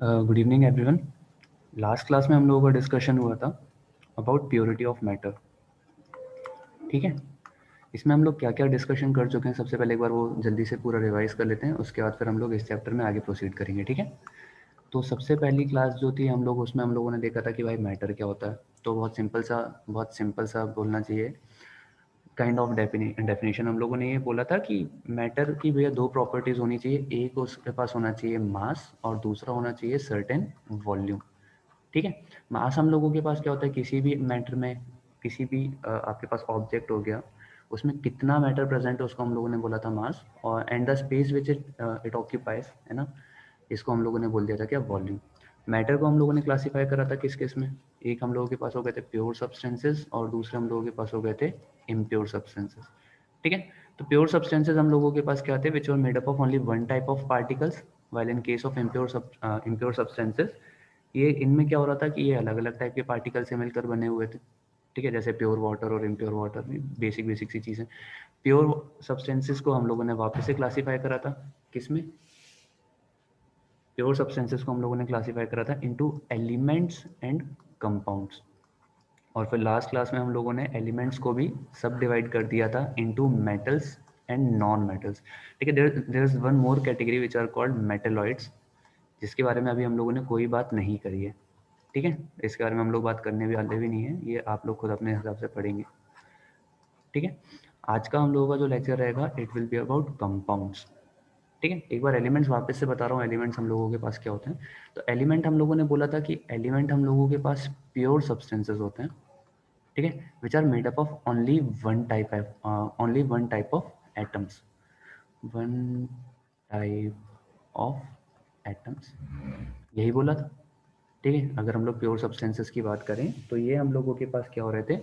Good evening everyone. Last class में हम लोगों का डिस्कशन हुआ था अबाउट प्योरिटी ऑफ मैटर। ठीक है, इसमें हम लोग क्या क्या डिस्कशन कर चुके हैं सबसे पहले एक बार वो जल्दी से पूरा रिवाइज कर लेते हैं, उसके बाद फिर हम लोग इस चैप्टर में आगे प्रोसीड करेंगे। ठीक है, तो सबसे पहली क्लास जो थी हम लोग उसमें हम लोगों ने देखा था कि भाई मैटर क्या होता है। तो बहुत सिंपल सा बोलना चाहिए काइंड ऑफ डेफिनेशन। हम लोगों ने ये बोला था कि मैटर की भैया दो प्रॉपर्टीज होनी चाहिए, एक उसके पास होना चाहिए मास और दूसरा होना चाहिए सर्टेन वॉल्यूम। ठीक है, मास हम लोगों के पास क्या होता है, किसी भी मैटर में किसी भी आपके पास ऑब्जेक्ट हो गया, उसमें कितना मैटर प्रेजेंट है उसको हम लोगों ने बोला था मास, और and the space which it occupies, है ना, इसको हम लोगों ने बोल दिया था क्या, वॉल्यूम। मैटर को हम लोगों ने क्लासीफाई करा था किस किस में, एक हम लोगों के पास हो गए थे प्योर सब्सटेंसेस और दूसरे हम लोगों के पास हो गए थे इम्प्योर सब्सटेंसेस। ठीक है, तो प्योर सब्सटेंसेस हम लोगों के पास क्या थे, which were made up of only one type of particles, while in case of impure substances ये इनमें क्या हो रहा था कि ये अलग अलग टाइप के पार्टिकल से मिलकर बने हुए थे। ठीक है, जैसे प्योर वाटर और इम्प्योर वाटर में बेसिक सी चीज़ें। प्योर सब्सटेंसेस को हम लोगों ने वापस से क्लासीफाई करा था किसमें, प्योर सब्सटेंसेस को हम लोगों ने क्लासीफाई करा था इनटू एलिमेंट्स एंड कंपाउंड्स। और फिर लास्ट क्लास में हम लोगों ने एलिमेंट्स को भी सब डिवाइड कर दिया था into metals and non metals. ठीक है, there is one more category which are called metalloids, जिसके बारे में अभी हम लोगों ने कोई बात नहीं करी है। ठीक है, इसके बारे में हम लोग बात करने भी वाले भी नहीं है, ये आप लोग खुद अपने हिसाब से पढ़ेंगे। ठीक है, आज का हम लोगों का जो लेक्चर रहेगा it will be about compounds. ठीक है, एक बार एलिमेंट्स वापस से बता रहा हूँ, एलिमेंट्स हम लोगों के पास क्या होते हैं। तो एलिमेंट हम लोगों ने बोला था कि एलिमेंट हम लोगों के पास प्योर सब्सटेंसेस होते हैं। ठीक है, which are made up of only one type of atoms, one type of atoms, यही बोला था। ठीक है, अगर हम लोग प्योर सब्सटेंसेस की बात करें तो ये हम लोगों के पास क्या हो रहे थे,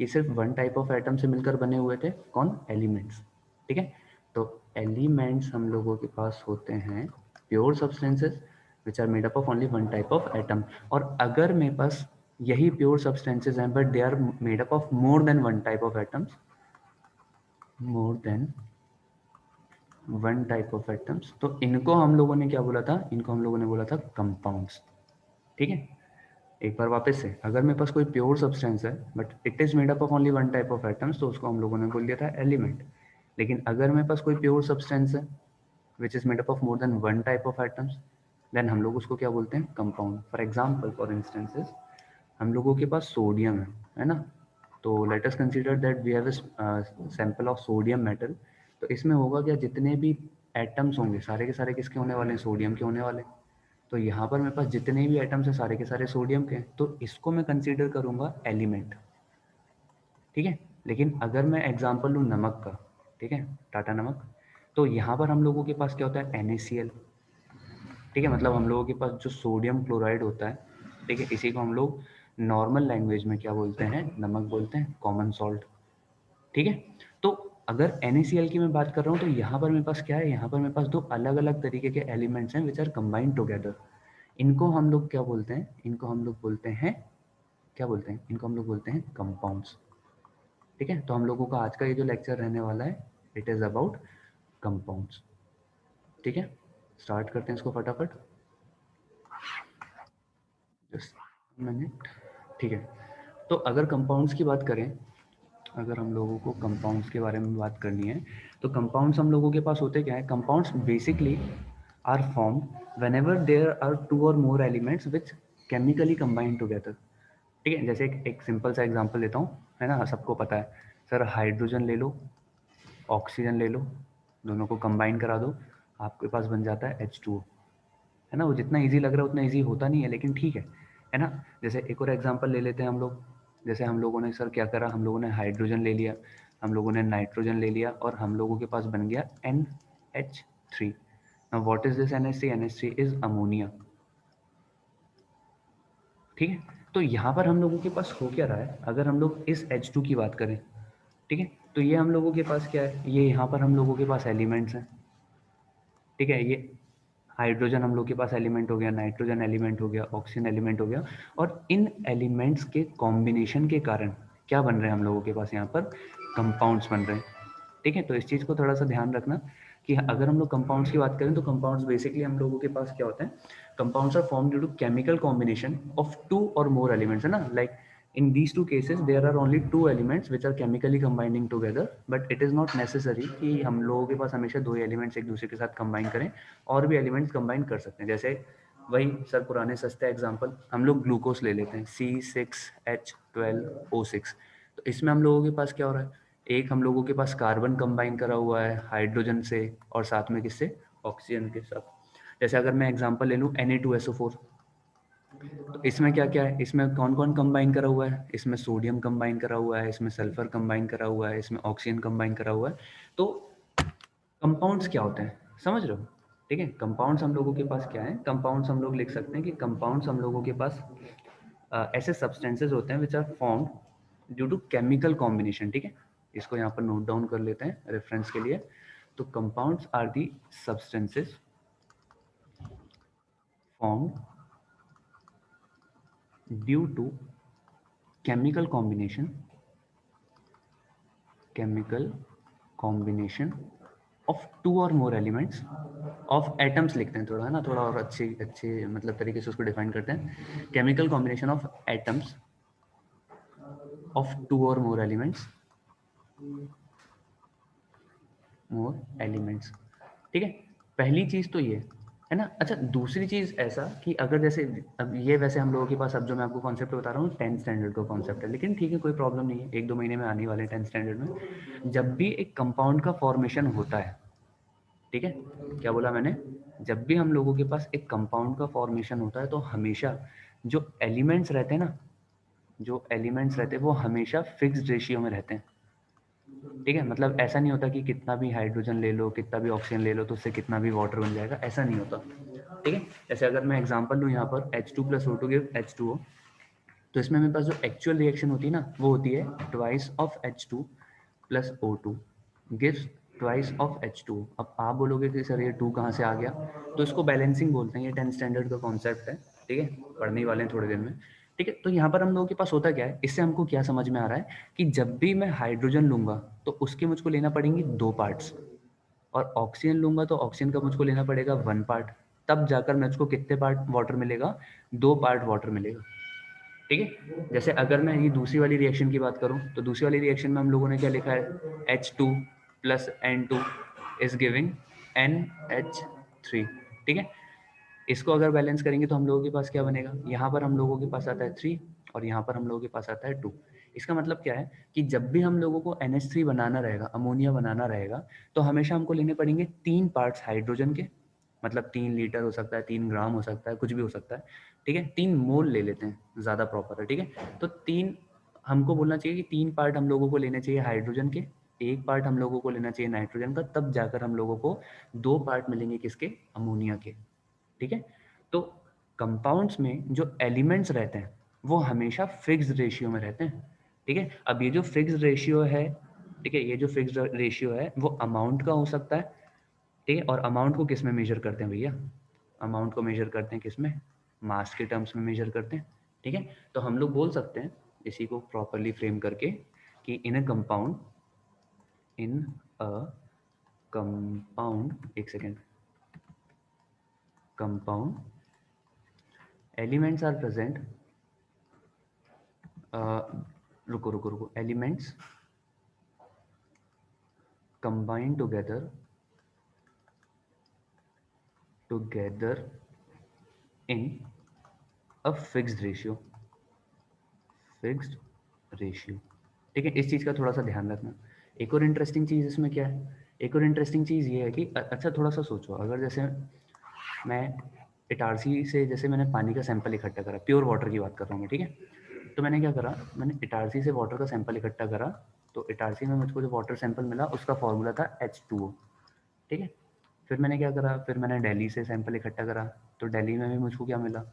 ये सिर्फ वन टाइप ऑफ एटम से मिलकर बने हुए थे, कौन, एलिमेंट्स। ठीक है, तो एलिमेंट्स हम लोगों के पास होते हैं pure substances which are made up of only one type of atom. और अगर मेरे पास यही प्योर सब्सटेंसेस हैं but they are made up of more than one type of atoms, more than one type of atoms, तो इनको हम लोगों ने क्या बोला था, इनको हम लोगों ने बोला था कंपाउंड्स। ठीक है, एक बार वापस से, अगर मेरे पास कोई प्योर सब्सटेंस है but it is made up of only one type of atoms, तो उसको हम लोगों ने बोल दिया था एलिमेंट। लेकिन अगर मेरे पास कोई प्योर सब्सटेंस है which is made up of more than one type of atoms, then हम लोग उसको क्या बोलते हैं, compound. For example, for instances, हम लोगों के पास सोडियम है ना, तो let us consider that we have a sample of sodium metal. तो इसमें होगा क्या, जितने भी एटम्स होंगे सारे के सारे किसके होने वाले हैं, सोडियम के होने वाले हैं। तो यहाँ पर मेरे पास जितने भी एटम्स हैं सारे के सारे सोडियम के हैं, तो इसको मैं कंसीडर करूँगा एलिमेंट। ठीक है, लेकिन अगर मैं एग्जांपल लूँ नमक का, ठीक है, टाटा नमक, तो यहाँ पर हम लोगों के पास क्या होता है, NaCl। ठीक है, मतलब हम लोगों के पास जो सोडियम क्लोराइड होता है, ठीक है, इसी को हम लोग नॉर्मल लैंग्वेज में क्या बोलते हैं, नमक बोलते हैं, कॉमन सॉल्ट। ठीक है, तो अगर NaCl की मैं बात कर रहा हूँ तो यहाँ पर मेरे पास क्या है, यहाँ पर मेरे पास दो अलग अलग तरीके के एलिमेंट्स हैं विच आर कंबाइंड टुगेदर। इनको हम लोग क्या बोलते हैं, इनको हम लोग बोलते हैं, क्या बोलते हैं, इनको हम लोग बोलते हैं कंपाउंड्स। ठीक है, तो हम लोगों का आज का ये जो लेक्चर रहने वाला है इट इज़ अबाउट कंपाउंड्स। ठीक है, स्टार्ट करते हैं इसको फटाफट, जस्ट मिनट। ठीक है, तो अगर कंपाउंड्स की बात करें, अगर हम लोगों को कंपाउंड्स के बारे में बात करनी है, तो कंपाउंड्स हम लोगों के पास होते क्या है, compounds basically are formed whenever there are two or more elements which chemically combined together. ठीक है, जैसे एक सिंपल सा एग्जांपल देता हूँ, है ना, सबको पता है सर, हाइड्रोजन ले लो, ऑक्सीजन ले लो, दोनों को कंबाइन करा दो, आपके पास बन जाता है H2O। है ना, वो जितना इजी लग रहा है उतना इजी होता नहीं है, लेकिन ठीक है ना। जैसे एक और एग्जांपल ले लेते हैं हम लोग, जैसे हम लोगों ने सर क्या करा, हम लोगों ने हाइड्रोजन ले लिया, हम लोगों ने नाइट्रोजन ले लिया, और हम लोगों के पास बन गया NH3। Now what is this NH3, NH3 is ammonia. ठीक है, तो यहाँ पर हम लोगों के पास हो क्या रहा है, अगर हम लोग इस H2 की बात करें, ठीक है, तो ये हम लोगों के पास क्या है, ये यहाँ पर हम लोगों के पास एलिमेंट्स हैं। ठीक है, ये हाइड्रोजन हम लोग के पास एलिमेंट हो गया, नाइट्रोजन एलिमेंट हो गया, ऑक्सीजन एलिमेंट हो गया, और इन एलिमेंट्स के कॉम्बिनेशन के कारण क्या बन रहे हैं हम लोगों के पास यहाँ पर, कंपाउंड्स बन रहे हैं। ठीक है, तो इस चीज़ को थोड़ा सा ध्यान रखना कि अगर हम लोग कंपाउंड्स की बात करें तो कंपाउंड्स बेसिकली हम लोगों के पास क्या होते हैं, compounds are form due to chemical combination of 2 और मोर एलिमेंट्स, है ना, like in these two cases there are only 2 elements which are chemically combining together, but it is not necessary कि हम लोगों के पास हमेशा 2 एलिमेंट्स एक दूसरे के साथ कंबाइन करें, और भी एलिमेंट्स कंबाइन कर सकते हैं। जैसे वही सर पुराने सस्ते एग्जांपल, हम लोग ग्लूकोज ले लेते हैं C6H12O6, तो इसमें हम लोगों के पास क्या हो रहा है, एक हम लोगों के पास कार्बन कंबाइन करा हुआ है हाइड्रोजन से और साथ में किससे, ऑक्सीजन के साथ। जैसे अगर मैं एग्जांपल ले लूँ Na2SO4, तो इसमें क्या क्या है, इसमें कौन कौन कंबाइन करा हुआ है, इसमें सोडियम कंबाइन करा हुआ है, इसमें सल्फर कंबाइन करा हुआ है, इसमें ऑक्सीजन कंबाइन करा हुआ है। तो कंपाउंड्स क्या होते हैं, समझ रहे हो? ठीक है, कंपाउंड्स हम लोगों के पास क्या है, कंपाउंड्स हम लोग लिख सकते हैं कि कंपाउंड्स हम लोगों के पास ऐसे सब्सटेंसेस होते हैं which are formed due to chemical combination. ठीक है, इसको यहाँ पर नोट डाउन कर लेते हैं रेफरेंस के लिए। तो compounds are the substances formed due to chemical combination of 2 or more elements of atoms लिखते हैं थोड़ा, है ना, थोड़ा और अच्छे अच्छे मतलब तरीके से उसको डिफाइन करते हैं। Chemical combination of atoms of 2 or more elements। ठीक है, पहली चीज तो ये है ना। अच्छा, दूसरी चीज ऐसा कि अगर जैसे अब ये वैसे हम लोगों के पास अब जो मैं आपको कॉन्सेप्ट बता रहा हूँ 10th स्टैंडर्ड का कॉन्सेप्ट है, लेकिन ठीक है कोई प्रॉब्लम नहीं है, 1-2 महीने में आने वाले 10th स्टैंडर्ड में। जब भी एक कंपाउंड का फॉर्मेशन होता है, ठीक है, क्या बोला मैंने, जब भी हम लोगों के पास एक कंपाउंड का फॉर्मेशन होता है तो हमेशा जो एलिमेंट्स रहते हैं ना, जो एलिमेंट्स रहते हैं वो हमेशा फिक्स्ड रेशियो में रहते हैं। ठीक है, मतलब ऐसा नहीं होता कि कितना भी हाइड्रोजन ले लो, कितना भी ऑक्सीजन ले लो तो उससे कितना भी वाटर बन जाएगा, ऐसा नहीं होता। ठीक है, जैसे अगर मैं एग्जांपल लूँ यहाँ पर H2+O2 गिव H2O, तो इसमें मेरे पास जो एक्चुअल रिएक्शन होती है ना वो होती है twice of H2+O2 gives twice of H2O। अब आप बोलोगे कि सर ये 2 कहाँ से आ गया, तो इसको बैलेंसिंग बोलते हैं, ये 10th स्टैंडर्ड का कॉन्सेप्ट है। ठीक है, पढ़ने वाले हैं थोड़े दिन में। ठीक है, तो यहाँ पर हम लोगों के पास होता क्या है, इससे हमको क्या समझ में आ रहा है कि जब भी मैं हाइड्रोजन लूंगा तो उसके मुझको लेना पड़ेंगे 2 पार्ट्स, और ऑक्सीजन लूंगा तो ऑक्सीजन का मुझको लेना पड़ेगा 1 पार्ट, तब जाकर मुझको कितने पार्ट वाटर मिलेगा, 2 पार्ट वाटर मिलेगा। ठीक है, जैसे अगर मैं ये दूसरी वाली रिएक्शन की बात करूं तो दूसरी वाली रिएक्शन में हम लोगों ने क्या लिखा है, H2+N2 इज गिविंग NH3। ठीक है, इसको अगर बैलेंस करेंगे तो हम लोगों के पास क्या बनेगा, यहाँ पर हम लोगों के पास आता है 3 और यहाँ पर हम लोगों के पास आता है 2। इसका मतलब क्या है कि जब भी हम लोगों को NH3 बनाना रहेगा, अमोनिया बनाना रहेगा, तो हमेशा हमको लेने पड़ेंगे 3 पार्ट्स हाइड्रोजन के, मतलब 3 लीटर हो सकता है, 3 ग्राम हो सकता है, कुछ भी हो सकता है। ठीक है, 3 मोल ले लेते हैं, ज़्यादा प्रॉपर है। ठीक है, तो 3 हमको बोलना चाहिए कि 3 पार्ट हम लोगों को लेने चाहिए हाइड्रोजन के, 1 पार्ट हम लोगों को लेना चाहिए नाइट्रोजन का, तब जाकर हम लोगों को 2 पार्ट मिलेंगे किसके, अमोनिया के। ठीक है, तो कंपाउंड्स में जो एलिमेंट्स रहते हैं वो हमेशा फिक्स्ड रेशियो में रहते हैं। ठीक है, अब ये जो फिक्स्ड रेशियो है, ठीक है, ये जो फिक्स्ड रेशियो है वो अमाउंट का हो सकता है। ठीक है, और अमाउंट को किस में मेजर करते हैं भैया, अमाउंट को मेजर करते हैं किस में, मास के टर्म्स में मेजर करते हैं। ठीक है, तो हम लोग बोल सकते हैं इसी को प्रॉपरली फ्रेम करके कि in a compound, in a compound, एक second, compound elements are present, रुको रुको रुको, elements combine together in a fixed ratio. ठीक है, इस चीज़ का थोड़ा सा ध्यान रखना। एक और इंटरेस्टिंग चीज़ इसमें क्या है, एक और इंटरेस्टिंग चीज़ ये है कि अच्छा थोड़ा सा सोचो, अगर जैसे मैं इटारसी से जैसे मैंने पानी का सैंपल इकट्ठा करा, प्योर वाटर की बात कर रहा हूँ मैं। ठीक है, तो मैंने क्या करा, मैंने इटारसी से वाटर का सैंपल इकट्ठा करा, तो इटारसी में मुझको जो वाटर सैंपल मिला उसका फॉर्मूला था H2O। ठीक है, फिर मैंने क्या करा, फिर मैंने दिल्ली से सैंपल इकट्ठा करा, तो दिल्ली में भी मुझको क्या मिला,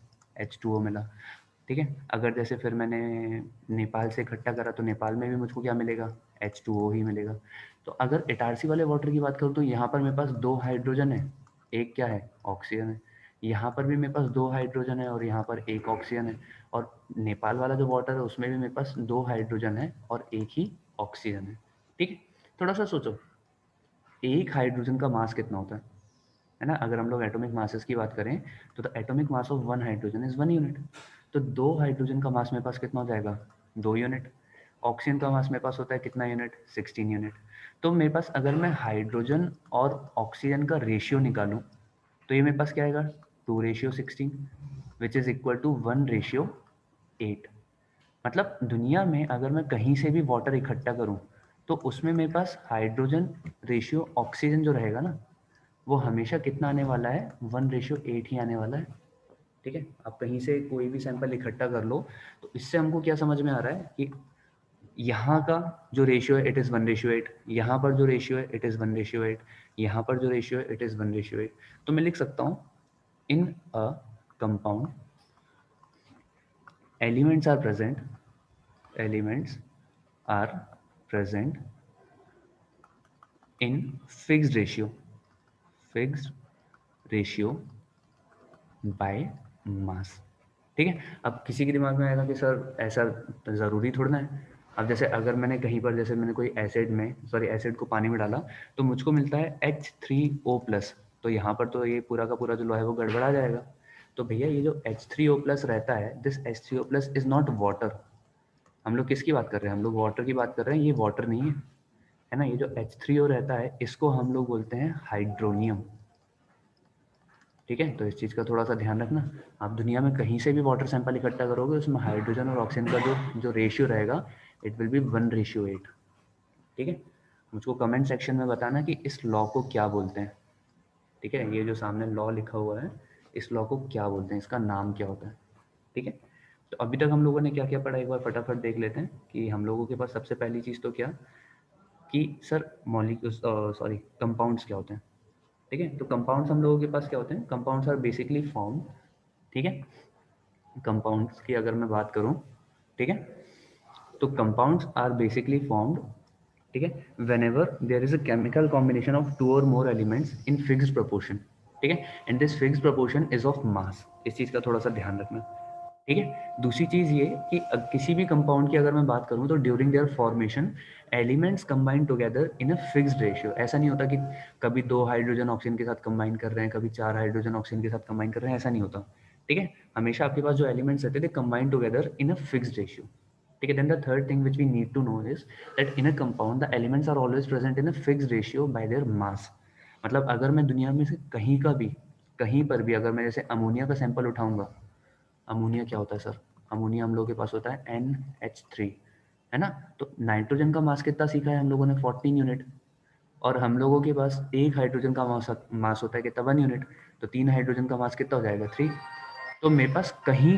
H2O मिला। ठीक है, अगर जैसे फिर मैंने नेपाल से इकट्ठा करा तो नेपाल में भी मुझको क्या मिलेगा, H2O ही मिलेगा। तो अगर इटारसी वाले वाटर की बात करूँ तो यहाँ पर मेरे पास 2 हाइड्रोजन है, एक क्या है, ऑक्सीजन है। यहाँ पर भी मेरे पास 2 हाइड्रोजन है और यहाँ पर एक ऑक्सीजन है। और नेपाल वाला जो वाटर है उसमें भी मेरे पास 2 हाइड्रोजन है और एक ही ऑक्सीजन है। ठीक है, थोड़ा सा सोचो, एक हाइड्रोजन का मास कितना होता है ना? अगर हम लोग एटॉमिक मासेस की बात करें तो the atomic mass of one hydrogen is 1 unit. तो 2 हाइड्रोजन का मास मेरे पास कितना हो जाएगा? 2 यूनिट। ऑक्सीजन का मास मेरे पास होता है कितना यूनिट? 16 यूनिट। तो मेरे पास अगर मैं हाइड्रोजन और ऑक्सीजन का रेशियो निकालूं तो ये मेरे पास क्या आएगा? 2:16 विच इज इक्वल टू 1:8। मतलब दुनिया में अगर मैं कहीं से भी वाटर इकट्ठा करूं तो उसमें मेरे पास हाइड्रोजन रेशियो ऑक्सीजन जो रहेगा ना, वो हमेशा कितना आने वाला है? 1:8 ही आने वाला है। ठीक है, आप कहीं से कोई भी सैंपल इकट्ठा कर लो तो इससे हमको क्या समझ में आ रहा है कि यहाँ का जो रेशियो है इट इज़ 1:8, यहाँ पर जो रेशियो है इट इज़ 1:8, यहाँ पर जो रेशियो है इट इज़ 1:8। तो मैं लिख सकता हूँ in a compound elements are present, elements are present in fixed ratio, fixed ratio by mass। ठीक है, अब किसी के दिमाग में आएगा कि सर ऐसा ज़रूरी थोड़ा ना है। अब जैसे अगर मैंने कहीं पर, जैसे मैंने कोई एसिड में, सॉरी एसिड को पानी में डाला तो मुझको मिलता है H3O+, तो यहाँ पर तो ये पूरा का पूरा जो लोहा है वो गड़बड़ा जाएगा। तो भैया ये जो H3O+ रहता है, this H3O+ is not water. हम लोग किसकी बात कर रहे हैं? हम लोग वाटर की बात कर रहे हैं, ये वाटर नहीं है ना। ये जो H3O रहता है इसको हम लोग बोलते हैं हाइड्रोनियम। ठीक है, तो इस चीज़ का थोड़ा सा ध्यान रखना। आप दुनिया में कहीं से भी वाटर सैंपल इकट्ठा करोगे उसमें हाइड्रोजन और ऑक्सीजन का जो रेशियो रहेगा इट विल बी 1:8। ठीक है, मुझको कमेंट सेक्शन में बताना कि इस लॉ को क्या बोलते हैं। ठीक है, ये जो सामने लॉ लिखा हुआ है इस लॉ को क्या बोलते हैं, इसका नाम क्या होता है। ठीक है, तो अभी तक हम लोगों ने क्या क्या पढ़ा, एक बार फटाफट देख लेते हैं कि हम लोगों के पास सबसे पहली चीज़ तो क्या कि सर मॉलिक्यूल्स, सॉरी कंपाउंड्स क्या होते हैं। ठीक है, तो कंपाउंड्स हम लोगों के पास क्या होते हैं? Compounds are basically form. ठीक है, कंपाउंड्स की अगर मैं बात करूं, ठीक है, तो कंपाउंड्स आर बेसिकली फॉर्म्ड, ठीक है, whenever there is a chemical combination of 2 और more elements in fixed proportion. ठीक है, and this fixed proportion is of mass. इस चीज़ का थोड़ा सा ध्यान रखना। ठीक है, दूसरी चीज़ ये कि किसी भी कंपाउंड की अगर मैं बात करूं तो during their formation elements combine together in a fixed ratio. ऐसा नहीं होता कि कभी 2 हाइड्रोजन ऑक्सीजन के साथ कंबाइन कर रहे हैं, कभी 4 हाइड्रोजन ऑक्सीजन के साथ कंबाइन कर रहे हैं, ऐसा नहीं होता। ठीक है, हमेशा आपके पास जो एलिमेंट्स रहते थे combine together in a fixed ratio. ठीक है, then the third thing which we need to know is that in a compound the elements are always present in a fixed ratio by their mass. मतलब अगर मैं दुनिया में से कहीं का भी, कहीं पर भी अगर मैं जैसे अमोनिया का सैंपल उठाऊंगा, अमोनिया क्या होता है सर? अमोनिया हम लोगों के पास होता है NH3, है ना। तो नाइट्रोजन का मास कितना सीखा है हम लोगों ने? 14 यूनिट। और हम लोगों के पास एक हाइड्रोजन का मास होता है कितना? 1 यूनिट। तो 3 हाइड्रोजन का मास कितना हो जाएगा? 3। तो मेरे पास कहीं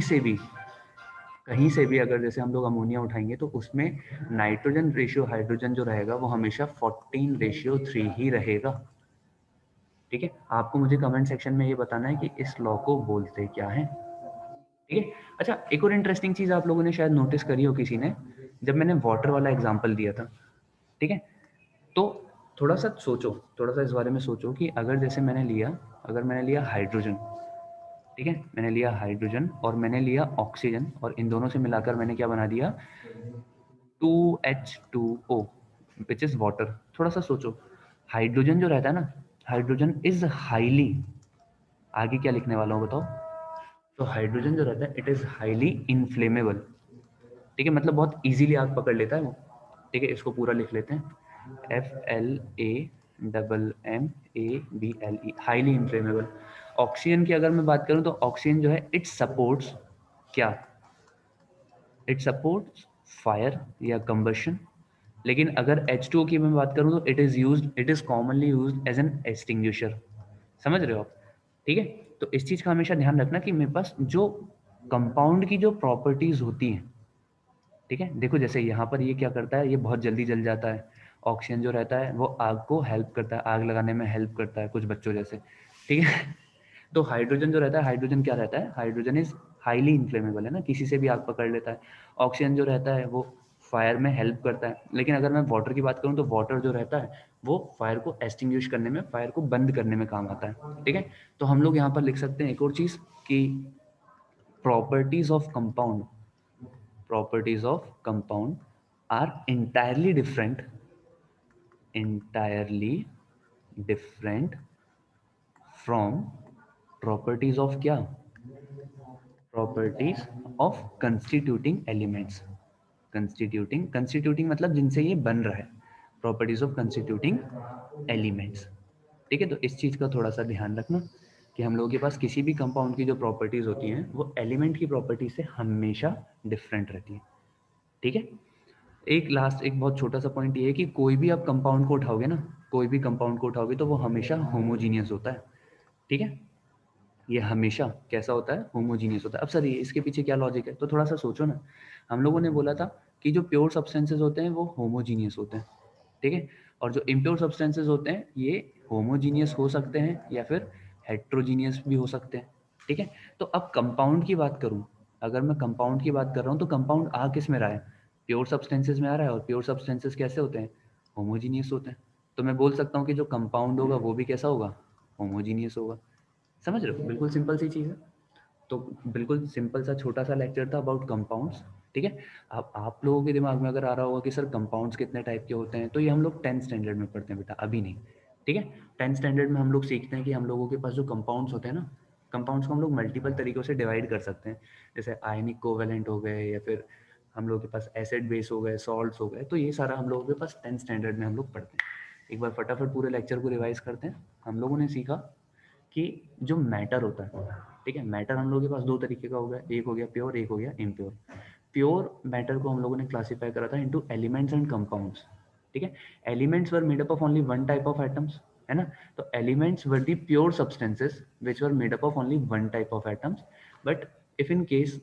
से भी अगर जैसे हम लोग अमोनिया उठाएंगे तो उसमें नाइट्रोजन रेशियो हाइड्रोजन जो रहेगा वो हमेशा 14:3 ही रहेगा। ठीक है, आपको मुझे कमेंट सेक्शन में ये बताना है कि इस लॉ को बोलते क्या है। ठीक है, अच्छा एक और इंटरेस्टिंग चीज आप लोगों ने शायद नोटिस करी हो किसी ने, जब मैंने वाटर वाला एग्जांपल दिया था, ठीक है, तो थोड़ा सा सोचो, थोड़ा सा इस बारे में सोचो कि अगर जैसे मैंने लिया हाइड्रोजन, ठीक है, मैंने लिया हाइड्रोजन और मैंने लिया ऑक्सीजन और इन दोनों से मिलाकर मैंने क्या बना दिया? 2H2O which is water. थोड़ा सा सोचो, हाइड्रोजन जो रहता है ना, हाइड्रोजन इज हाईली, आगे क्या लिखने वाला हूँ बताओ? तो हाइड्रोजन जो रहता है इट इज हाईली इनफ्लेमेबल। ठीक है, मतलब बहुत इजीली आग पकड़ लेता है वो। ठीक है, इसको पूरा लिख लेते हैं, FLAMMABLE, हाईली इनफ्लेमेबल। ऑक्सीजन की अगर मैं बात करूं तो ऑक्सीजन जो है इट सपोर्ट्स क्या? इट सपोर्ट्स फायर या कंबशन। लेकिन अगर H2O की मैं बात करूं तो it is commonly used as an extinguisher. समझ रहे हो आप? ठीक है, तो इस चीज का हमेशा ध्यान रखना कि मेरे पास जो कंपाउंड की जो प्रॉपर्टीज होती हैं, ठीक है, देखो जैसे यहाँ पर ये क्या करता है, ये बहुत जल्दी जल जाता है। ऑक्सीजन जो रहता है वो आग को हेल्प करता है, आग लगाने में हेल्प करता है कुछ बच्चों जैसे। ठीक है, तो हाइड्रोजन जो रहता है, हाइड्रोजन क्या रहता है? हाइड्रोजन इज हाईली इन्फ्लेमेबल, है ना, किसी से भी आग पकड़ लेता है। ऑक्सीजन जो रहता है वो फायर में हेल्प करता है। लेकिन अगर मैं वाटर की बात करूँ तो वाटर जो रहता है वो फायर को एक्सटिंग्विश करने में, फायर को बंद करने में काम आता है। ठीक है, तो हम लोग यहाँ पर लिख सकते हैं एक और चीज कि properties of compound, properties of compound are entirely different, entirely different from properties of क्या, properties of constituting elements, constituting मतलब जिनसे ये बन रहा है, प्रॉपर्टीज ऑफ कंस्टिट्यूटिंग एलिमेंट्स। ठीक है, तो इस चीज़ का थोड़ा सा ध्यान रखना कि हम लोगों के पास किसी भी कंपाउंड की जो प्रॉपर्टीज होती हैं वो एलिमेंट की प्रॉपर्टी से हमेशा डिफरेंट रहती है। ठीक है, एक बहुत छोटा सा पॉइंट ये है कि कोई भी आप कंपाउंड को उठाओगे ना, कोई भी कंपाउंड को उठाओगे तो वो हमेशा होमोजीनियस होता है। ठीक है, ये हमेशा कैसा होता है, होमोजीनियस होता है। अब सर ये इसके पीछे क्या लॉजिक है, तो थोड़ा सा सोचो ना। हम लोगों ने बोला था कि जो प्योर सब्सटेंसेस होते हैं वो होमोजीनियस होते हैं। ठीक है, और जो इम्प्योर सब्सटेंसेस होते हैं ये होमोजीनियस हो सकते हैं या फिर हेट्रोजीनियस भी हो सकते हैं। ठीक है, तो अब कंपाउंड की बात करूं, अगर मैं कंपाउंड की बात कर रहा हूं तो कंपाउंड आ किस में रहा है, प्योर सब्सटेंसेस में आ रहा है। और प्योर सब्सटेंसेस कैसे होते हैं, होमोजीनियस होते हैं। तो मैं बोल सकता हूँ कि जो कंपाउंड होगा वो भी कैसा होगा, होमोजीनियस होगा। समझ रहे हो, बिल्कुल सिंपल सी चीज़ है। तो बिल्कुल सिंपल सा छोटा सा लेक्चर था अबाउट कंपाउंड्स। ठीक है, अब आप लोगों के दिमाग में अगर आ रहा होगा कि सर कंपाउंड्स कितने टाइप के होते हैं, तो ये हम लोग 10th स्टैंडर्ड में पढ़ते हैं बेटा, अभी नहीं। ठीक है, 10th स्टैंडर्ड में हम लोग सीखते हैं कि हम लोगों के पास जो कंपाउंड्स होते हैं ना, कंपाउंड्स को हम लोग मल्टीपल तरीकों से डिवाइड कर सकते हैं। जैसे आयनिक कोवेलेंट हो गए, या फिर हम लोगों के पास एसिड बेस हो गए, सॉल्ट्स हो गए। तो ये सारा हम लोगों के पास 10th स्टैंडर्ड में हम लोग पढ़ते हैं। एक बार फटाफट पूरे लेक्चर को रिवाइज करते हैं। हम लोगों ने सीखा कि जो मैटर होता है, ठीक है, मैटर हम लोगों के पास दो तरीके का हो गया, एक हो गया प्योर, एक हो गया इम्प्योर। प्योर मैटर को हम लोगों ने क्लासीफाई करा था इनटू एलिमेंट्स एंड कंपाउंड्स। ठीक है, elements were made up of only one type of atoms, है ना। तो elements were the pure substances which were made up of only one type of atoms. But if in case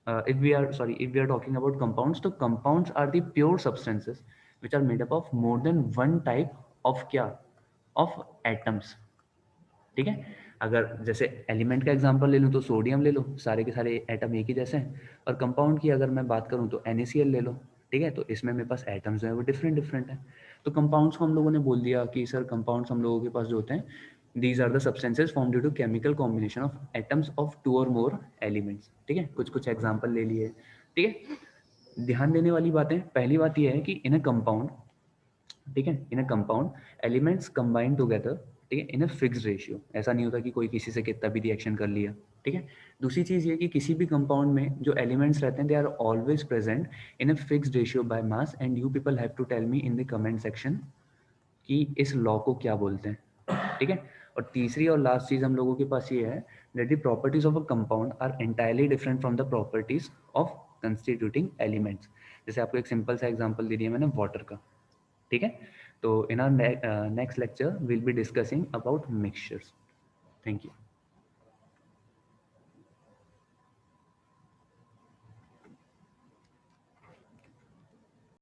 if we are talking about compounds, तो compounds are the pure substances which are made up of more than one type of क्या, of atoms। ठीक है, अगर जैसे element का example ले लूँ तो सोडियम ले लो, सारे के सारे एटम एक ही जैसे हैं। और कंपाउंड की अगर मैं बात करूँ तो NaCl ले लो। ठीक है, तो इसमें मेरे पास एटम्स जो है वो डिफरेंट डिफरेंट हैं। तो कंपाउंड्स को हम लोगों ने बोल दिया कि सर कंपाउंड्स हम लोगों के पास जो होते हैं, these are the substances form due to chemical combination of atoms of 2 और मोर एलिमेंट्स। ठीक है, कुछ कुछ एग्जाम्पल ले लिए। ठीक है, ध्यान देने वाली बातें, पहली बात यह है कि इन अ कंपाउंड, ठीक है, in a compound elements combine together, ठीक है, इन अ फिक्स्ड रेशियो। ऐसा नहीं होता कि कोई किसी से कितना भी रिएक्शन कर लिया। ठीक है, दूसरी चीज़ ये कि किसी भी कंपाउंड में जो एलिमेंट्स रहते हैं they are always present in a fixed ratio by mass. And you people have to tell me in the comment section कि इस लॉ को क्या बोलते हैं। ठीक है, और तीसरी और लास्ट चीज़ हम लोगों के पास ये है that the properties of a compound are entirely different from the properties of constituting elements. जैसे आपको एक सिंपल सा एग्जांपल दे दिया मैंने वाटर का। ठीक है, तो in our next lecture will be discussing about mixtures. Thank you.